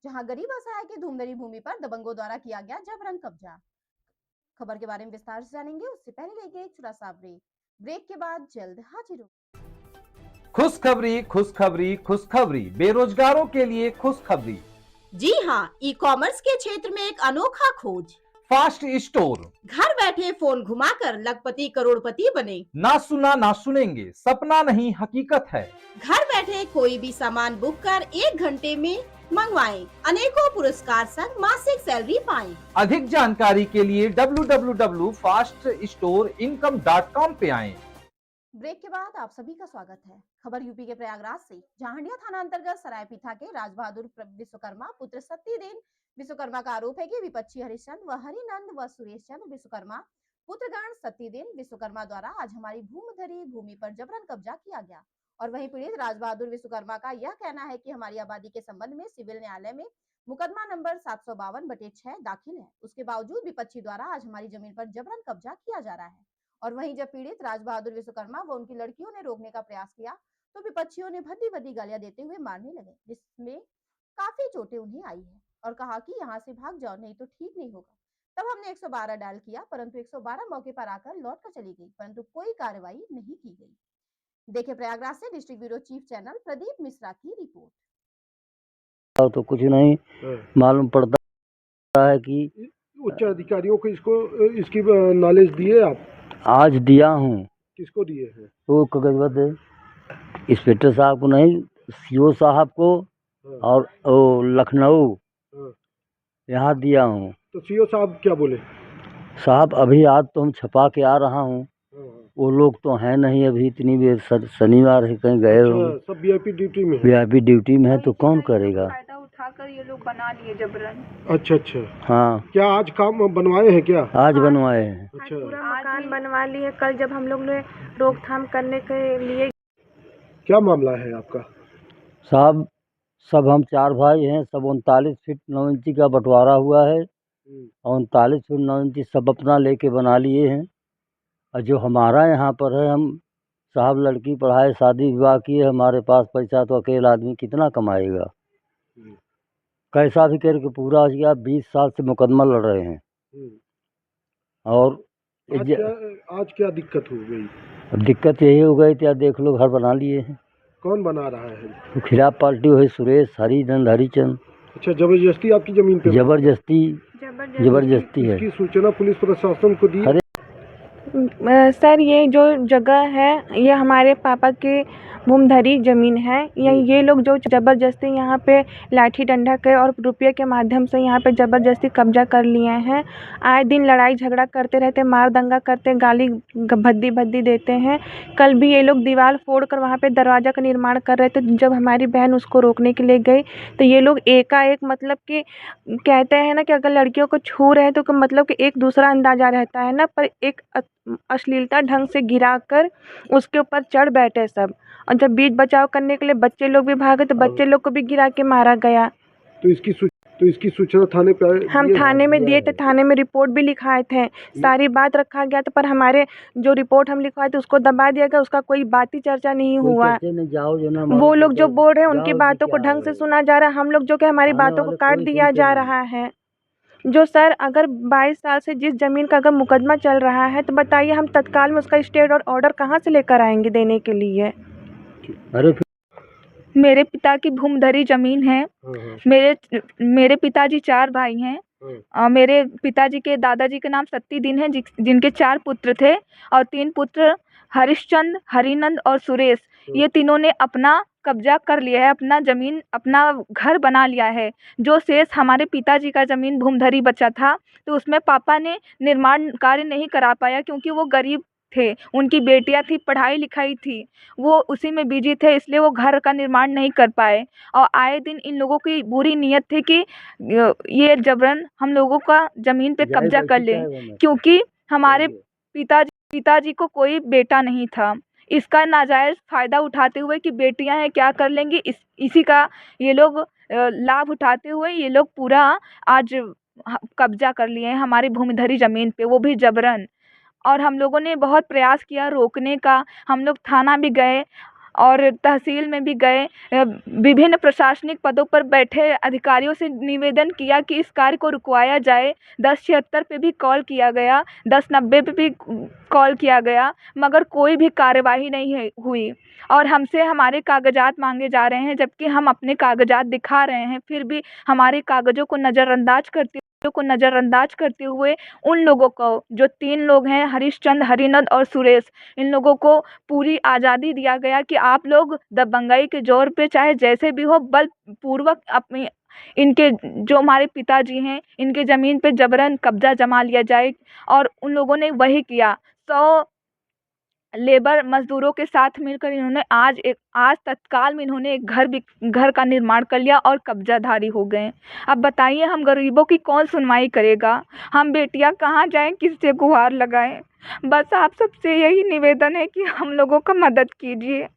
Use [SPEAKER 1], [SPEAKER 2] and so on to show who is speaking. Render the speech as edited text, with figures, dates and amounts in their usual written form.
[SPEAKER 1] जहां गरीब असहाय की धूमधरी भूमि पर दबंगों द्वारा किया गया जबरन कब्जा। खबर के बारे में विस्तार से जानेंगे, उससे पहले लेंगे एक छोटा सा ब्रेक। ब्रेक के बाद जल्द हाजिर हो।
[SPEAKER 2] खुशखबरी खुशखबरी खुशखबरी, बेरोजगारों के लिए खुशखबरी।
[SPEAKER 1] जी हाँ, ई कॉमर्स के क्षेत्र में एक अनोखा खोज।
[SPEAKER 2] Fast store.
[SPEAKER 1] घर बैठे फोन घुमाकर लखपति करोड़पति बने।
[SPEAKER 2] ना सुना ना सुनेंगे, सपना नहीं हकीकत है।
[SPEAKER 1] घर बैठे कोई भी सामान बुक कर 1 घंटे में मंगवाएं, अनेकों पुरस्कार संग मासिक सैलरी पाएं।
[SPEAKER 2] अधिक जानकारी के लिए www.faststoreincome.com पे आएं।
[SPEAKER 1] ब्रेक के बाद आप सभी का स्वागत है। खबर यूपी के प्रयागराज से, जहां हंडिया थाना अंतर्गत सरायपीठा के राज बहादुर विश्वकर्मा पुत्र सत्यदेव विश्वकर्मा का आरोप है कि विपक्षी हरिश्चंद्र व हरिनंद व सुरेश चंद्र विश्वकर्मा पुत्रगण सत्यदेव विश्वकर्मा द्वारा आज हमारी भूमधरी भूमि पर जबरन कब्जा किया गया। और वहीं पीड़ित राज बहादुर विश्वकर्मा का यह कहना है कि हमारी आबादी के संबंध में सिविल न्यायालय में मुकदमा नंबर 752/6 दाखिल है। उसके बावजूद विपक्षी द्वारा आज हमारी जमीन पर जबरन कब्जा किया जा रहा है। और वहीं जब पीड़ित राज बहादुर विश्वकर्मा व उनकी लड़कियों ने रोकने का प्रयास किया तो विपक्षियों ने भद्दी भद्दी गालियां देते हुए मारने लगे, जिसमें काफी चोटें उन्हें आई है और कहा कि यहाँ से भाग जाओ, नहीं तो ठीक नहीं होगा। तब हमने 112 डायल किया, परंतु 112 मौके पर आकर लौट कर चली गई, परंतु कोई कार्रवाई नहीं की गई। देखिए प्रयागराज से district bureau chief channel Pradeep Mishra की रिपोर्ट।
[SPEAKER 3] तो कुछ नहीं मालूम पड़ता है कि
[SPEAKER 4] उच्च अधिकारियों को इसकी नॉलेज दिए आप?
[SPEAKER 3] आज दिया हूँ।
[SPEAKER 4] किसको दिए हैं?
[SPEAKER 3] वो कागजबद इंस्पेक्टर साहब को नहीं, सीओ साहब को और वो लखनऊ यहाँ दिया हूँ।
[SPEAKER 4] तो सीओ साहब क्या बोले?
[SPEAKER 3] साहब अभी आज तो हम छपा के आ रहा हूँ, वो लोग तो हैं नहीं अभी, इतनी देर शनिवार है कहीं गए हो।
[SPEAKER 4] सब वीआईपी ड्यूटी में?
[SPEAKER 3] वीआईपी ड्यूटी में है तो कौन करेगा।
[SPEAKER 5] फायदा उठाकर ये लोग बना लिए जबरन।
[SPEAKER 4] अच्छा अच्छा।
[SPEAKER 3] हाँ,
[SPEAKER 4] क्या आज काम बनवाए हैं क्या?
[SPEAKER 3] आज बनवाए हैं।
[SPEAKER 4] अच्छा,
[SPEAKER 5] पूरा मकान बनवा लिए। कल जब हम लोग ने रोकथाम करने के लिए।
[SPEAKER 4] क्या मामला है आपका?
[SPEAKER 3] साहब सब हम 4 भाई हैं, सब 39 फीट 9 इंची का बंटवारा हुआ है और 39 फीट 9 इंची सब अपना लेके बना लिए हैं। और जो हमारा यहाँ पर है, हम साहब लड़की पढ़ाए, शादी विवाह किए, हमारे पास पैसा तो अकेला आदमी कितना कमाएगा। कैसा भी करके पूरा हो गया। 20 साल से मुकदमा लड़ रहे हैं। और
[SPEAKER 4] आज क्या दिक्कत हो गई?
[SPEAKER 3] अब दिक्कत यही हो गई थी, देख लो घर बना लिए हैं।
[SPEAKER 4] कौन बना रहा है?
[SPEAKER 3] तो खिलाफ पार्टी हुई, सुरेश हरिचंद।
[SPEAKER 4] अच्छा, जबरदस्ती आपकी जमीन पे?
[SPEAKER 3] जबरदस्ती है।
[SPEAKER 4] इसकी सूचना पुलिस प्रशासन को दी?
[SPEAKER 5] सर ये जो जगह है ये हमारे पापा के भूमधरी ज़मीन है। ये लोग जो ज़बरदस्ती यहाँ पे लाठी डंडा के और रुपये के माध्यम से यहाँ पे ज़बरदस्ती कब्जा कर लिए हैं। आए दिन लड़ाई झगड़ा करते रहते, मार दंगा करते, गाली भद्दी देते हैं। कल भी ये लोग दीवार फोड़ कर वहाँ पे दरवाज़ा का निर्माण कर रहे थे। जब हमारी बहन उसको रोकने के लिए गई तो ये लोग एकाएक मतलब कि कहते हैं ना कि अगर लड़कियों को छू रहे हैं तो मतलब कि एक दूसरा अंदाज़ा रहता है ना, पर एक अश्लीलता ढंग से गिरा कर उसके ऊपर चढ़ बैठे सब। और जब बीच बचाव करने के लिए बच्चे लोग भी भागे तो बच्चे लोग को भी गिरा के मारा गया।
[SPEAKER 4] तो इसकी सूचना थाने पे
[SPEAKER 5] हम थाने में दिए थे, थाने में रिपोर्ट भी लिखाए थे, सारी बात रखा गया था, पर हमारे जो रिपोर्ट हम लिखवाए थे उसको दबा दिया गया। उसका कोई बात ही चर्चा नहीं हुआ। वो लोग जो बोल रहे हैं उनकी बातों को ढंग से सुना जा रहा है, हम लोग जो कि हमारी बातों को काट दिया जा रहा है। जो सर अगर 22 साल से जिस ज़मीन का अगर मुकदमा चल रहा है तो बताइए हम तत्काल में उसका स्टे और ऑर्डर कहाँ से लेकर आएंगे देने के लिए।
[SPEAKER 3] अरे
[SPEAKER 5] मेरे पिता की भूमधरी ज़मीन है। मेरे पिताजी 4 भाई हैं। मेरे पिताजी के दादाजी के नाम सत्यदेव हैं, जिनके 4 पुत्र थे और 3 पुत्र हरिश्चंद्र, हरिनंद और सुरेश। ये तीनों ने अपना कब्जा कर लिया है, अपना ज़मीन, अपना घर बना लिया है। जो शेष हमारे पिताजी का ज़मीन भूमधरी बचा था तो उसमें पापा ने निर्माण कार्य नहीं करा पाया क्योंकि वो गरीब थे, उनकी बेटियां थी, पढ़ाई लिखाई थी, वो उसी में बिजी थे, इसलिए वो घर का निर्माण नहीं कर पाए। और आए दिन इन लोगों की बुरी नीयत थी कि ये जबरन हम लोगों का ज़मीन पे कब्जा कर ले, क्योंकि हमारे पिताजी को कोई बेटा नहीं था। इसका नाजायज़ फ़ायदा उठाते हुए कि बेटियां हैं क्या कर लेंगी, इसी का ये लोग लाभ उठाते हुए ये लोग पूरा आज कब्जा कर लिए हैं हमारी भूमिधरी ज़मीन पे, वो भी जबरन। और हम लोगों ने बहुत प्रयास किया रोकने का, हम लोग थाना भी गए और तहसील में भी गए, विभिन्न प्रशासनिक पदों पर बैठे अधिकारियों से निवेदन किया कि इस कार्य को रुकवाया जाए। 1076 पे भी कॉल किया गया, 1090 पे भी कॉल किया गया, मगर कोई भी कार्यवाही नहीं हुई और हमसे हमारे कागजात मांगे जा रहे हैं, जबकि हम अपने कागजात दिखा रहे हैं, फिर भी हमारे कागजों को नज़रअंदाज करते हुए उन लोगों को, जो 3 लोग हैं, हरीशचंद्र, हरिनंद और सुरेश, इन लोगों को पूरी आज़ादी दिया गया कि आप लोग दबंगई के जोर पे चाहे जैसे भी हो बलपूर्वक अपनी इनके जो हमारे पिताजी हैं, इनके ज़मीन पे जबरन कब्जा जमा लिया जाए। और उन लोगों ने वही किया। 100 लेबर मजदूरों के साथ मिलकर इन्होंने आज तत्काल में इन्होंने एक घर का निर्माण कर लिया और कब्जाधारी हो गए। अब बताइए हम गरीबों की कौन सुनवाई करेगा? हम बेटियां कहाँ जाएं, किससे गुहार लगाएं? बस आप सबसे यही निवेदन है कि हम लोगों का मदद कीजिए।